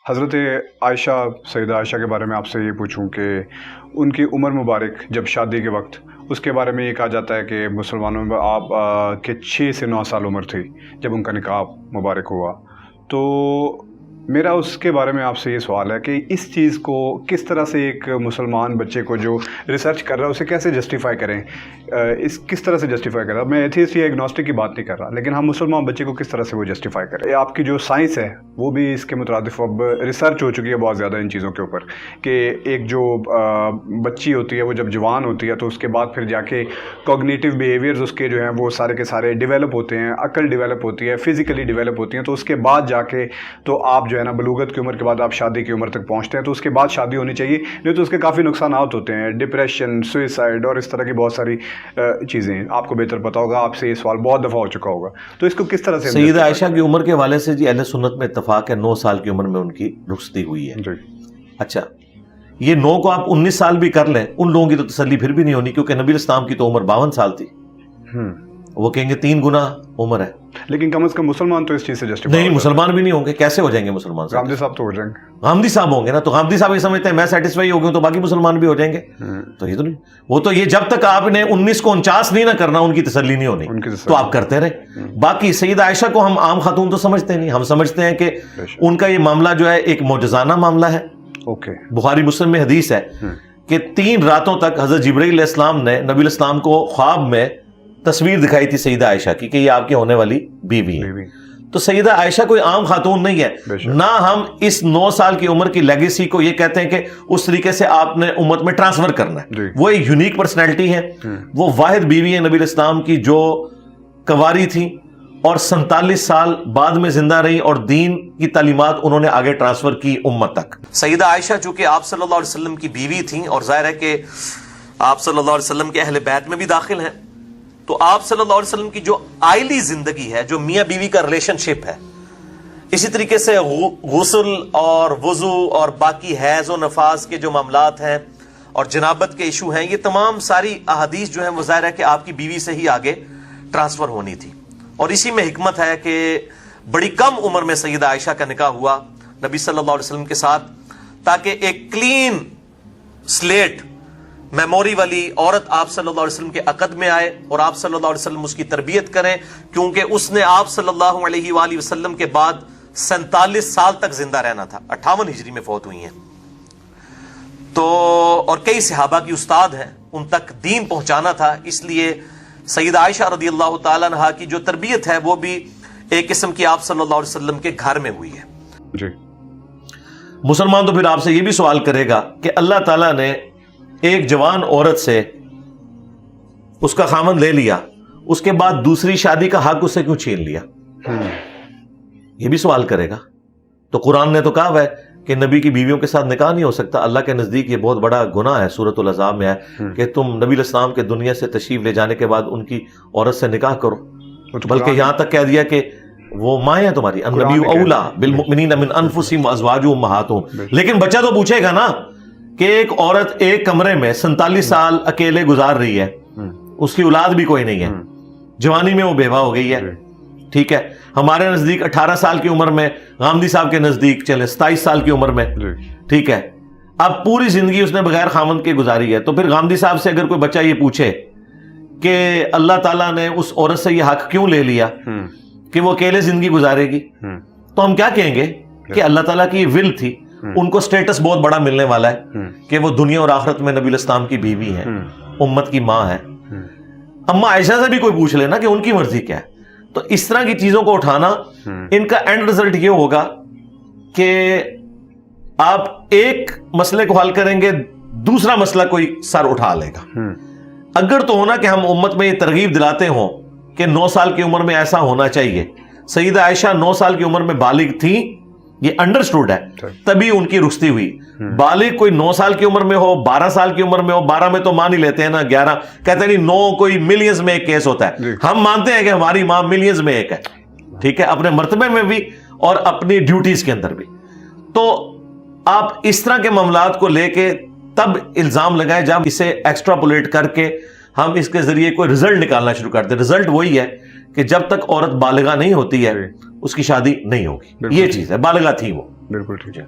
حضرت عائشہ سیدہ عائشہ کے بارے میں آپ سے یہ پوچھوں کہ ان کی عمر مبارک جب شادی کے وقت اس کے بارے میں یہ کہا جاتا ہے کہ مسلمانوں میں آپ کے 6 سے 9 سال عمر تھی جب ان کا نکاح مبارک ہوا. تو میرا اس کے بارے میں آپ سے یہ سوال ہے کہ اس چیز کو کس طرح سے ایک مسلمان بچے کو جو ریسرچ کر رہا ہے اسے کیسے جسٹیفائی کریں, کس طرح سے جسٹیفائی کر رہا ہے. میں ایتھیسٹ یا ایگنوسٹک کی بات نہیں کر رہا, لیکن ہم مسلمان بچے کو کس طرح سے وہ جسٹیفائی کریں. آپ کی جو سائنس ہے وہ بھی اس کے مترادف اب ریسرچ ہو چکی ہے بہت زیادہ ان چیزوں کے اوپر کہ ایک جو بچی ہوتی ہے وہ جب جوان ہوتی ہے تو اس کے بعد پھر جا کے کوگنیٹیو بیہیویئرز اس کے جو ہیں وہ سارے کے سارے ڈیولپ ہوتے ہیں, عقل ڈیولپ ہوتی ہے, فزیکلی ڈیولپ ہوتی ہیں. تو اس کے بعد جا کے تو آپ جو ہے نا بلوغت کی عمر کے بعد آپ شادی کی عمر تک پہنچتے ہیں, تو اس کے بعد شادی ہونی چاہیے, نہیں تو اس کے کافی نقصانات ہوتے ہیں, ڈپریشن, سوئسائڈ اور اس طرح کی بہت ساری چیزیں. آپ کو بہتر پتہ ہوگا, آپ سے یہ سوال بہت دفعہ ہو چکا ہوگا. تو اس کو کس طرح سے سیدہ عائشہ کی عمر کے حوالے سے جی اہل سنت میں اتفاق ہے 9 سال کی عمر میں ان کی رخصتی ہوئی ہے. اچھا, یہ 9 کو آپ 19 سال بھی کر لیں ان لوگوں کی تو تسلی پھر بھی نہیں ہونی, کیونکہ نبی اسلام کی تو عمر 52 سال تھی. وہ کہیں گے 3 گنا عمر ہے. لیکن کم از کم مسلمان تو اس چیز سے جسٹیفائی نہیں, مسلمان بھی نہیں ہوں گے. کیسے ہو جائیں گے مسلمان؟ غامدی صاحب تو ہو جائیں گے. غامدی صاحب ہوں گے نا, تو غامدی صاحب یہ سمجھتے ہیں میں سیٹسفائی ہو گیا تو باقی مسلمان بھی ہو جائیں گے. تو یہ تو نہیں, وہ تو یہ جب تک آپ نے 19 کو 49 نہیں نہ کرنا ان کی تسلی نہیں ہونی, تو آپ کرتے رہے. باقی سیدہ عائشہ کو ہم عام خاتون تو سمجھتے نہیں, ہم سمجھتے ہیں کہ ان کا یہ معاملہ جو ہے ایک معجزانہ معاملہ ہے. بخاری مسلم میں حدیث ہے کہ 3 راتوں تک حضرت جبرائیل علیہ السلام نے نبی الاسلام کو خواب میں تصویر دکھائی تھی سیدہ عائشہ کی کہ یہ آپ کی ہونے والی بیوی ہے. تو سیدہ عائشہ کوئی عام خاتون نہیں ہے. نہ ہم اس 9 سال کی عمر کی لیگیسی کو یہ کہتے ہیں کہ اس طریقے سے آپ نے امت میں ٹرانسفر کرنا ہے. وہ ایک یونیک پرسنالٹی ہے, وہ واحد بیوی ہے نبی الاسلام کی جو کنواری تھی اور 47 سال بعد میں زندہ رہی اور دین کی تعلیمات انہوں نے آگے ٹرانسفر کی امت تک. سیدہ عائشہ چونکہ آپ صلی اللہ علیہ وسلم کی بیوی تھیں اور ظاہر ہے کہ آپ صلی اللہ علیہ وسلم کے اہل بیت میں بھی داخل ہیں, تو آپ صلی اللہ علیہ وسلم کی جو آئلی زندگی ہے, جو میاں بیوی کا ریلیشن شپ ہے, اسی طریقے سے غسل اور وضو اور باقی حیض و نفاس کے جو معاملات ہیں اور جنابت کے ایشو ہیں, یہ تمام ساری احادیث جو ہیں وہ ظاہر ہے کہ آپ کی بیوی سے ہی آگے ٹرانسفر ہونی تھی. اور اسی میں حکمت ہے کہ بڑی کم عمر میں سیدہ عائشہ کا نکاح ہوا نبی صلی اللہ علیہ وسلم کے ساتھ, تاکہ ایک کلین سلیٹ میموری والی عورت آپ صلی اللہ علیہ وسلم کے عقد میں آئے اور آپ صلی اللہ علیہ وسلم اس کی تربیت کریں, کیونکہ اس نے آپ صلی اللہ علیہ وآلہ وسلم کے بعد 47 سال تک زندہ رہنا تھا. 58 ہجری میں فوت ہوئی ہیں. تو اور کئی صحابہ کی استاد ہیں, ان تک دین پہنچانا تھا, اس لیے سیدہ عائشہ رضی اللہ تعالیٰ عنہا کی جو تربیت ہے وہ بھی ایک قسم کی آپ صلی اللہ علیہ وسلم کے گھر میں ہوئی ہے. مسلمان تو پھر آپ سے یہ بھی سوال کرے گا کہ اللہ تعالیٰ نے ایک جوان عورت سے اس کا خامند لے لیا, اس کے بعد دوسری شادی کا حق اسے کیوں چھین لیا؟ یہ بھی سوال کرے گا. تو قرآن نے تو کہا ہے کہ نبی کی بیویوں کے ساتھ نکاح نہیں ہو سکتا. اللہ کے نزدیک یہ بہت بڑا گناہ ہے. سورۃ الاحزاب میں ہے کہ تم نبی الاسلام کے دنیا سے تشریف لے جانے کے بعد ان کی عورت سے نکاح کرو, بلکہ یہاں تک کہہ دیا کہ وہ مائیں ہیں تمہاری, النبی اولا بالمؤمنین من انفسہم وازواجہم امہاتہم. لیکن بچہ تو پوچھے گا نا کہ ایک عورت ایک کمرے میں 47 سال اکیلے گزار رہی ہے, اس کی اولاد بھی کوئی نہیں ہے, جوانی میں وہ بیوہ ہو گئی ہے. ٹھیک ہے, ہمارے نزدیک 18 سال کی عمر میں, غامدی صاحب کے نزدیک چلے 27 سال کی عمر میں. ٹھیک ہے, اب پوری زندگی اس نے بغیر خامند کے گزاری ہے. تو پھر غامدی صاحب سے اگر کوئی بچہ یہ پوچھے کہ اللہ تعالیٰ نے اس عورت سے یہ حق کیوں لے لیا کہ وہ اکیلے زندگی گزارے گی, تو ہم کیا کہیں گے کہ اللہ تعالیٰ کی یہ ول تھی, ان کو سٹیٹس بہت بڑا ملنے والا ہے کہ وہ دنیا اور آخرت میں نبی الاسلام کی بیوی ہیں, امت کی ماں ہے. اما عائشہ سے بھی کوئی پوچھ لینا کہ ان کی مرضی کیا ہے. تو اس طرح کی چیزوں کو اٹھانا, ان کا اینڈ رزلٹ یہ ہوگا کہ آپ ایک مسئلے کو حل کریں گے, دوسرا مسئلہ کوئی سر اٹھا لے گا. اگر تو ہونا کہ ہم امت میں یہ ترغیب دلاتے ہوں کہ 9 سال کی عمر میں ایسا ہونا چاہیے. سیدہ عائشہ 9 سال کی عمر میں بالغ تھی, یہ انڈرسٹوڈ ہے, تبھی ان کی رخصتی ہوئی. بالغ کوئی 9 سال کی عمر میں ہو, 12 سال کی عمر میں ہو, 12 میں تو مان ہی لیتے ہیں نا, 11 کہتے ہیں نہیں, 9 کوئی ملینز میں ایک کیس ہوتا ہے. ہم مانتے ہیں کہ ہماری ماں ملینز میں ایک ہے. ٹھیک ہے, اپنے مرتبے میں بھی اور اپنی ڈیوٹیز کے اندر بھی. تو آپ اس طرح کے معاملات کو لے کے تب الزام لگائیں جب اسے ایکسٹراپولیٹ کر کے ہم اس کے ذریعے کوئی رزلٹ نکالنا شروع کرتے. رزلٹ وہی ہے کہ جب تک عورت بالغہ نہیں ہوتی ہے اس کی شادی نہیں ہوگی. یہ چیز ہے, بالغہ تھی وہ. بالکل ٹھیک ہے.